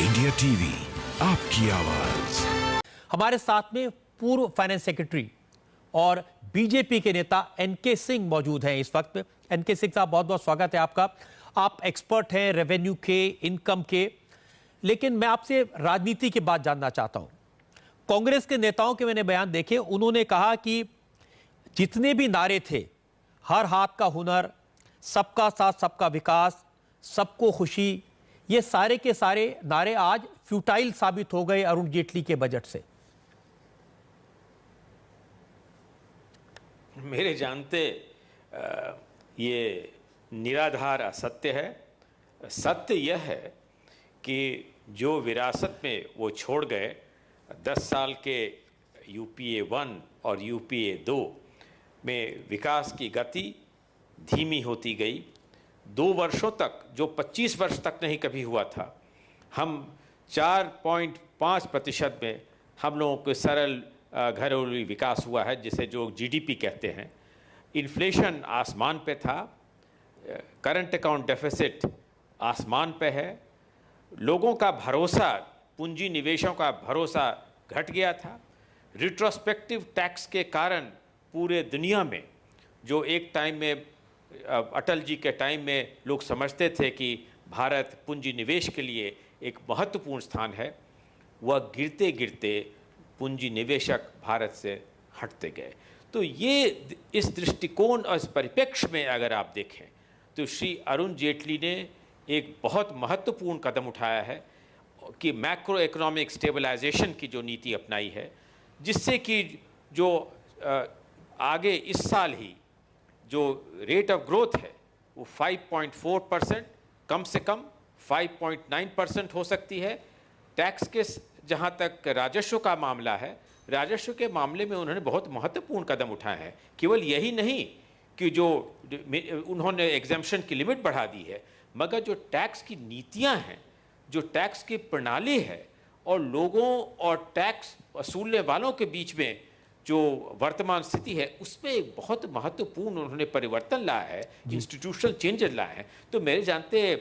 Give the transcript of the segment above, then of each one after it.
India TV, आपकी आवाज। हमारे साथ में पूर्व फाइनेंस सेक्रेटरी और बीजेपी के नेता एनके सिंह मौजूद हैं इस वक्त। एनके सिंह साहब, बहुत बहुत स्वागत है आपका। आप एक्सपर्ट हैं रेवेन्यू के, इनकम के, लेकिन मैं आपसे राजनीति की बात जानना चाहता हूं। कांग्रेस के नेताओं के मैंने बयान देखे, उन्होंने कहा कि जितने भी नारे थे, हर हाथ का हुनर, सबका साथ सबका विकास, सबको खुशी, ये सारे के सारे नारे आज फ्यूटाइल साबित हो गए अरुण जेटली के बजट से। मेरे जानते ये निराधार असत्य है। सत्य यह है कि जो विरासत में वो छोड़ गए 10 साल के यूपीए 1 और यूपीए 2 में विकास की गति धीमी होती गई। 2 वर्षों तक, जो 25 वर्ष तक नहीं कभी हुआ था, हम 4.5% में हम लोगों को सरल घरेलू विकास हुआ है, जिसे जो जीडीपी कहते हैं। इन्फ्लेशन आसमान पे था, करंट अकाउंट डेफिसिट आसमान पे है, लोगों का भरोसा, पूंजी निवेशों का भरोसा घट गया था। रिट्रोस्पेक्टिव टैक्स के कारण पूरे दुनिया में, जो एक टाइम में अटल जी के टाइम में लोग समझते थे कि भारत पूंजी निवेश के लिए एक महत्वपूर्ण स्थान है, वह गिरते गिरते पूंजी निवेशक भारत से हटते गए। तो ये इस दृष्टिकोण और इस परिप्रेक्ष्य में अगर आप देखें तो श्री अरुण जेटली ने एक बहुत महत्वपूर्ण कदम उठाया है कि मैक्रो इकोनॉमिक स्टेबलाइजेशन की जो नीति अपनाई है, जिससे कि जो आगे इस साल ही जो रेट ऑफ ग्रोथ है वो 5.4%, कम से कम 5.9% हो सकती है। टैक्स के जहाँ तक राजस्व का मामला है, राजस्व के मामले में उन्होंने बहुत महत्वपूर्ण कदम उठाए हैं। केवल यही नहीं कि जो उन्होंने एग्जम्पशन की लिमिट बढ़ा दी है, मगर जो टैक्स की नीतियाँ हैं, जो टैक्स की प्रणाली है और लोगों और टैक्स वसूलने वालों के बीच में जो वर्तमान स्थिति है, उसमें एक बहुत महत्वपूर्ण उन्होंने परिवर्तन लाया है, इंस्टीट्यूशनल चेंजेस लाए हैं। तो मेरे जानते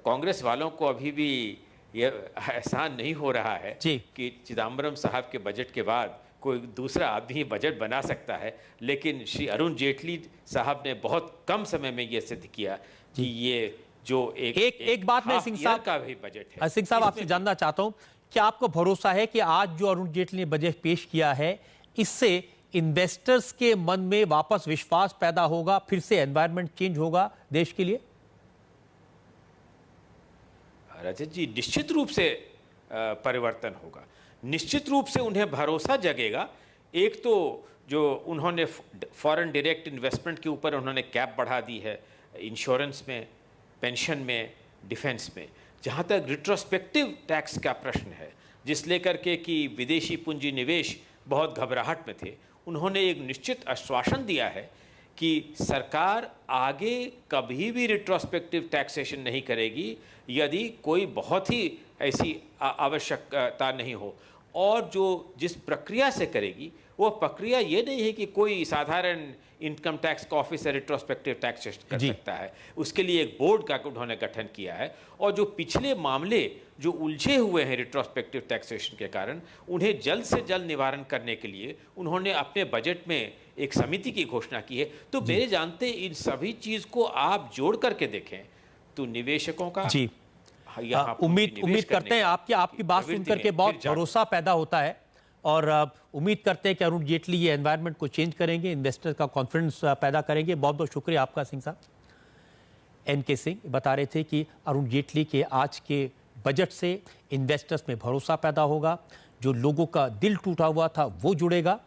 कांग्रेस वालों को अभी भी ये एहसान नहीं हो रहा है कि चिदम्बरम साहब के बजट के बाद कोई दूसरा आदमी बजट बना सकता है, लेकिन श्री अरुण जेटली साहब ने बहुत कम समय में ये सिद्ध किया कि ये जो एक बात में सिंह साहब का भी बजट है। सिंह साहब, आपसे जानना चाहता हूं, क्या आपको भरोसा है कि आज जो अरुण जेटली ने बजट पेश किया है, इससे इन्वेस्टर्स के मन में वापस विश्वास पैदा होगा, फिर से एनवायरनमेंट चेंज होगा देश के लिए? रजत जी, निश्चित रूप से परिवर्तन होगा, निश्चित रूप से उन्हें भरोसा जगेगा। एक तो जो उन्होंने फॉरेन डायरेक्ट इन्वेस्टमेंट के ऊपर उन्होंने कैप बढ़ा दी है, इंश्योरेंस में, पेंशन में, डिफेंस में। जहाँ तक रिट्रोस्पेक्टिव टैक्स का प्रश्न है, जिस लेकर के कि विदेशी पूंजी निवेश बहुत घबराहट में थे, उन्होंने एक निश्चित आश्वासन दिया है कि सरकार आगे कभी भी रिट्रोस्पेक्टिव टैक्सेशन नहीं करेगी यदि कोई बहुत ही ऐसी आवश्यकता नहीं हो। और जो जिस प्रक्रिया से करेगी, वो प्रक्रिया ये नहीं है कि कोई साधारण इनकम टैक्स का ऑफिसर रिट्रोस्पेक्टिव टैक्सेशन कर सकता है। उसके लिए एक बोर्ड का उन्होंने गठन किया है, और जो पिछले मामले जो उलझे हुए हैं रिट्रोस्पेक्टिव टैक्सेशन के कारण, उन्हें जल्द से जल्द निवारण करने के लिए उन्होंने अपने बजट में एक समिति की घोषणा की है। तो मेरे जानते इन सभी चीज को आप जोड़ करके देखें तो निवेशकों का उम्मीद करते हैं आपकी बात सुन करके बहुत भरोसा पैदा होता है, और उम्मीद करते हैं कि अरुण जेटली ये एनवायरनमेंट को चेंज करेंगे, इन्वेस्टर का कॉन्फिडेंस पैदा करेंगे। बहुत बहुत शुक्रिया आपका सिंह साहब। एनके सिंह बता रहे थे कि अरुण जेटली के आज के बजट से इन्वेस्टर्स में भरोसा पैदा होगा, जो लोगों का दिल टूटा हुआ था वो जुड़ेगा।